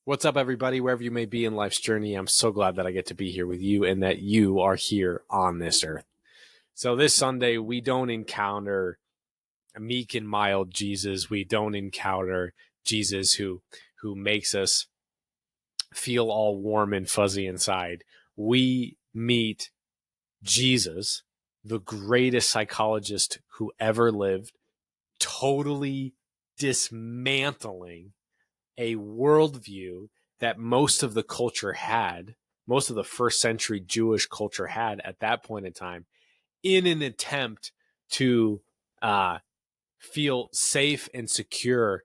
What's up, everybody, wherever you may be in life's journey? I'm so glad that I get to be here with you and that you are here on this earth. So, this Sunday, we don't encounter a meek and mild Jesus. We don't encounter Jesus who makes us feel all warm and fuzzy inside. We meet Jesus, the greatest psychologist who ever lived, totally dismantling a worldview that most of the culture had, most of the first century Jewish culture had at that point in time, in an attempt to feel safe and secure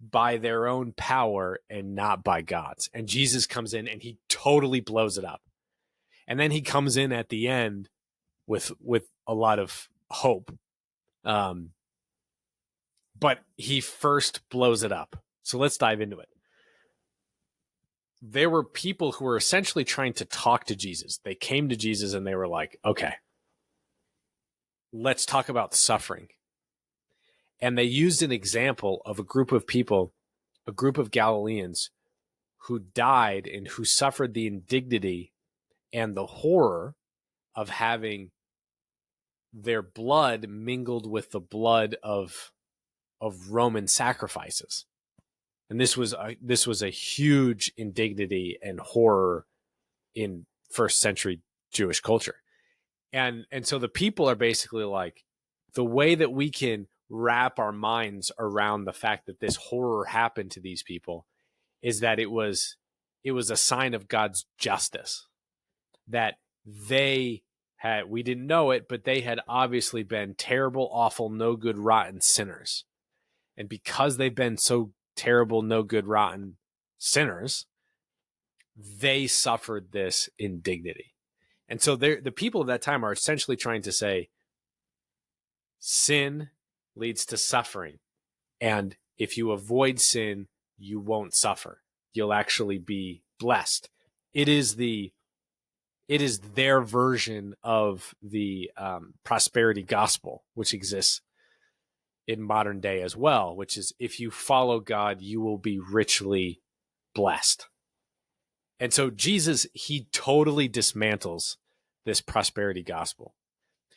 by their own power and not by God's. And Jesus comes in and he totally blows it up. And then he comes in at the end with a lot of hope. But he first blows it up. So let's dive into it. There were people who were essentially trying to talk to Jesus. They came to Jesus and they were like, okay, let's talk about suffering. And they used an example of a group of people, a group of Galileans who died and who suffered the indignity and the horror of having their blood mingled with the blood of Roman sacrifices. And this was a huge indignity and horror in first century Jewish culture. And so the people are basically like, the way that we can wrap our minds around the fact that this horror happened to these people is that it was a sign of God's justice, that they had, we didn't know it, but they had obviously been terrible, awful, no good, rotten sinners. And because they've been so terrible, no good, rotten sinners, they suffered this indignity. And so the people of that time are essentially trying to say, sin leads to suffering. And if you avoid sin, you won't suffer. You'll actually be blessed. It is their version of the prosperity gospel, which exists in modern day as well, which is if you follow God, you will be richly blessed. And so Jesus, he totally dismantles this prosperity gospel.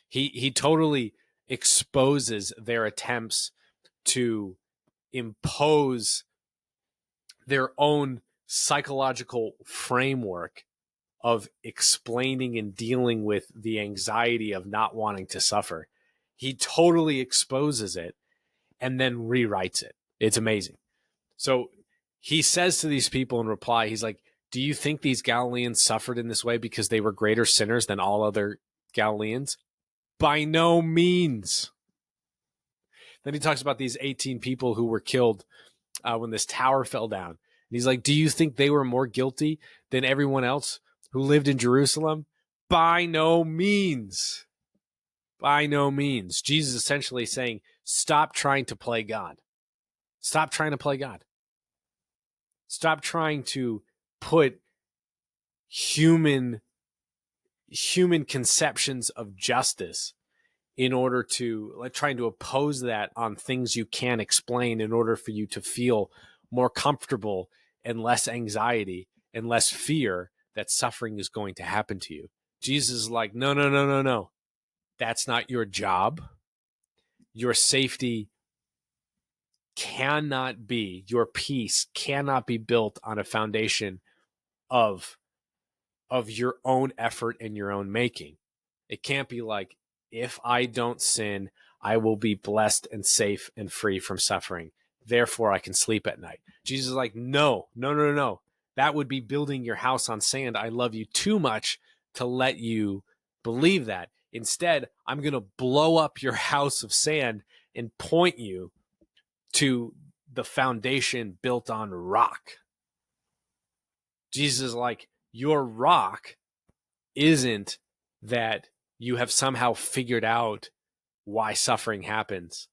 He totally exposes their attempts to impose their own psychological framework of explaining and dealing with the anxiety of not wanting to suffer. He totally exposes it and then rewrites it. It's amazing. So he says to these people in reply, he's like, do you think these Galileans suffered in this way because they were greater sinners than all other Galileans? By no means. Then he talks about these 18 people who were killed when this tower fell down. And he's like, do you think they were more guilty than everyone else who lived in Jerusalem? By no means. By no means. Jesus is essentially saying, stop trying to play God. Stop trying to play God. Stop trying to put human conceptions of justice in order to, like, trying to oppose that on things you can't explain in order for you to feel more comfortable and less anxiety and less fear that suffering is going to happen to you. Jesus is like, no, no, no, no, no. That's not your job. Your safety cannot be, your peace cannot be built on a foundation of your own effort and your own making. It can't be like, if I don't sin, I will be blessed and safe and free from suffering. Therefore, I can sleep at night. Jesus is like, no, no, no, no, no. That would be building your house on sand. I love you too much to let you believe that. Instead, I'm going to blow up your house of sand and point you to the foundation built on rock. Jesus is like, your rock isn't that you have somehow figured out why suffering happens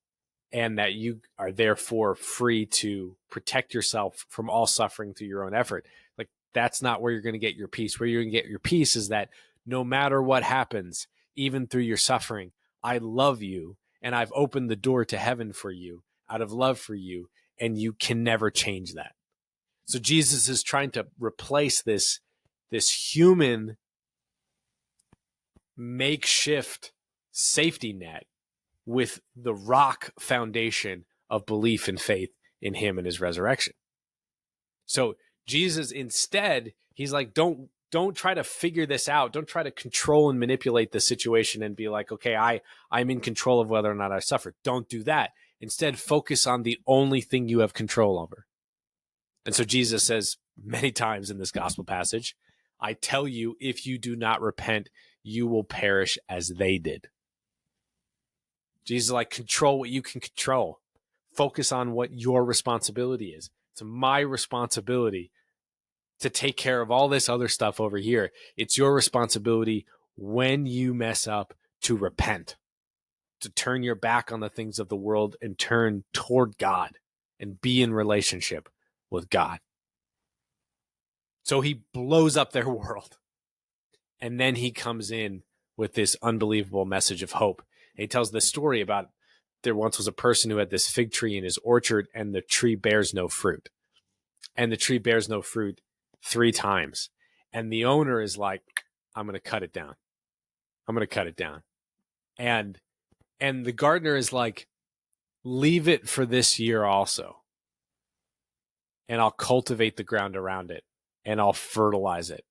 and that you are therefore free to protect yourself from all suffering through your own effort. Like, that's not where you're going to get your peace. Where you're going to get your peace is that no matter what happens, even through your suffering, I love you and I've opened the door to heaven for you out of love for you, and you can never change that. So Jesus is trying to replace this human makeshift safety net with the rock foundation of belief and faith in him and his resurrection. So Jesus instead, he's like, don't try to figure this out. Don't try to control and manipulate the situation and be like, okay, I'm in control of whether or not I suffer. Don't do that. Instead, focus on the only thing you have control over. And so Jesus says many times in this gospel passage, I tell you, if you do not repent, you will perish as they did. Jesus is like, control what you can control. Focus on what your responsibility is. It's my responsibility to take care of all this other stuff over here. It's your responsibility when you mess up to repent, to turn your back on the things of the world and turn toward God and be in relationship with God. So he blows up their world. And then he comes in with this unbelievable message of hope. And he tells this story about there once was a person who had this fig tree in his orchard, and the tree bears no fruit. And the tree bears no fruit 3 times. And the owner is like, I'm going to cut it down. I'm going to cut it down. And the gardener is like, leave it for this year also. And I'll cultivate the ground around it, and I'll fertilize it.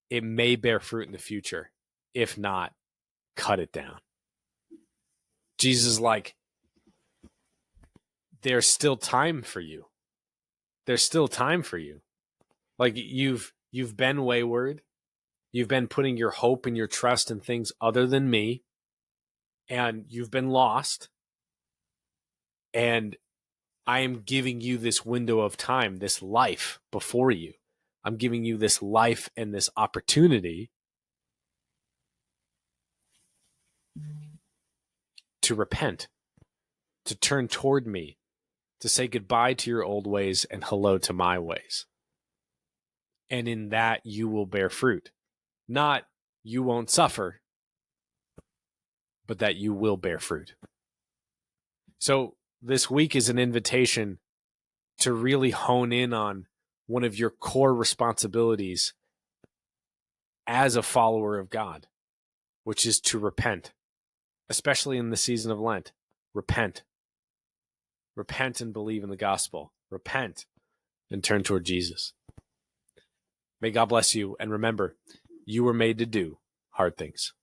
It may bear fruit in the future. If not, cut it down. Jesus is like, there's still time for you. There's still time for you. Like you've been wayward. You've been putting your hope and your trust in things other than me. And you've been lost. And I am giving you this window of time, this life before you. I'm giving you this life and this opportunity to repent, to turn toward me, to say goodbye to your old ways and hello to my ways. And in that you will bear fruit. Not you won't suffer, but that you will bear fruit. So this week is an invitation to really hone in on one of your core responsibilities as a follower of God, which is to repent, especially in the season of Lent. Repent. Repent and believe in the gospel. Repent and turn toward Jesus. May God bless you. And remember, you were made to do hard things.